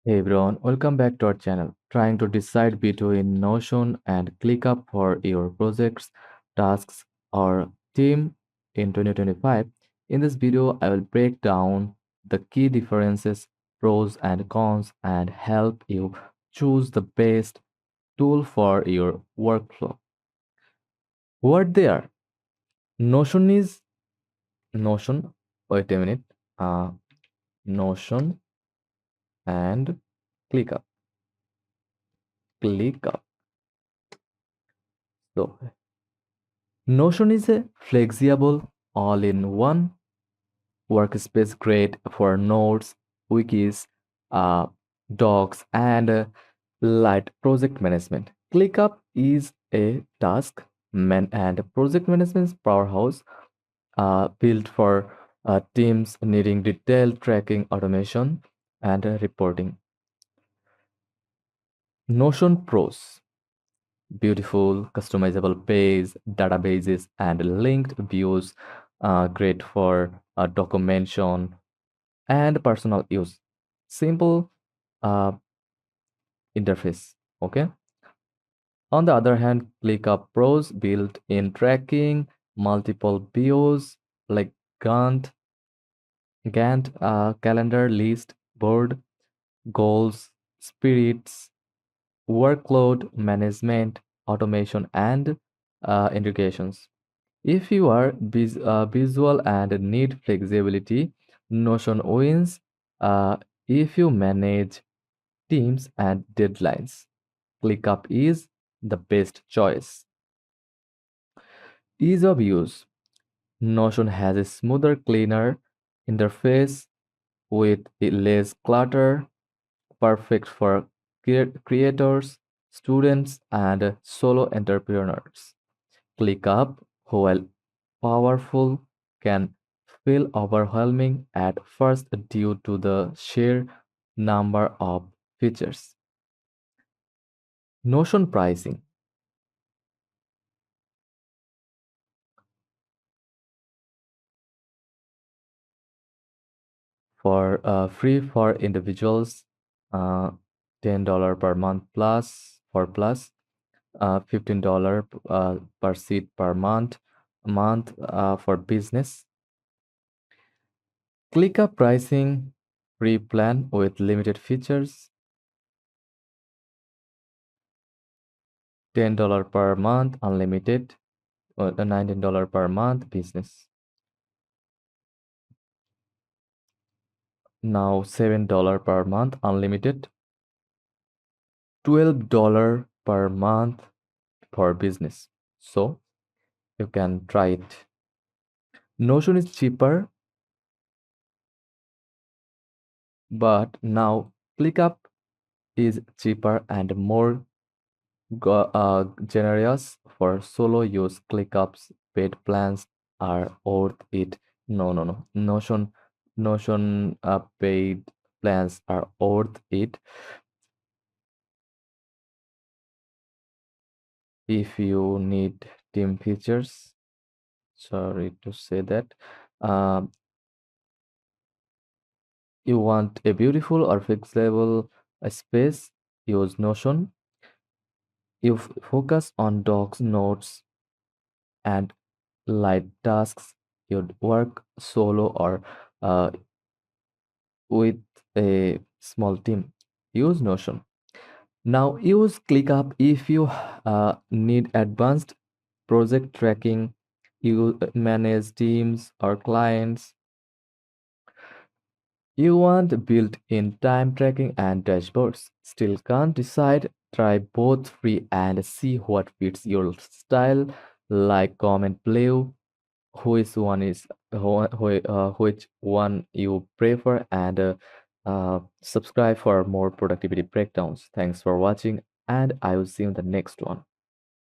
Hey everyone, welcome back to our channel. Trying to decide between Notion and ClickUp for your projects, tasks, or team in 2025. In this video, I will break down the key differences, pros and cons, and help you choose the best tool for your workflow. What they are? Notion is Notion. Wait a minute. Uh, Notion and ClickUp. ClickUp. So Notion is a flexible, all-in-one workspace great for notes, wikis, uh, docs, and light project management. ClickUp is a task and project management powerhouse built for teams needing detailed tracking, automation, and reporting. Notion Pros. Beautiful, customizable page, databases, and linked views, great for documentation and personal use. Simple uh, interface. Okay. On the other hand, ClickUp Pros built-in tracking, multiple views like Gantt, calendar list, board, goals, spirits, workload management, automation, and integrations. If you are visual and need flexibility, Notion wins. If you manage teams and deadlines, ClickUp is the best choice. Ease of use. Notion has a smoother, cleaner interface with less clutter, perfect for creators, students, and solo entrepreneurs. ClickUp, while powerful, can feel overwhelming at first due to the sheer number of features. Notion pricing. For free for individuals, uh, $10 per month plus for plus, $15 per seat per month for business. ClickUp pricing, free plan with limited features, $10 per month unlimited, $19 per month business. Now $7 per month unlimited, $12 per month for business. So you can try it. Notion is cheaper, but now ClickUp is cheaper and more generous for solo use. ClickUp's paid plans are worth it. No. Notion paid plans are worth it if you need team features. Sorry to say that. Um, you want a beautiful or flexible space, use Notion. You focus on docs, notes, and light tasks. You'd work solo or uh, with a small team. Use Notion. Now use ClickUp if you need advanced project tracking, you manage teams or clients. You want built-in time tracking and dashboards. Still can't decide? Try both free and see what fits your style. Like, comment below which one you prefer, and subscribe for more productivity breakdowns. Thanks for watching, and I will see you in the next one.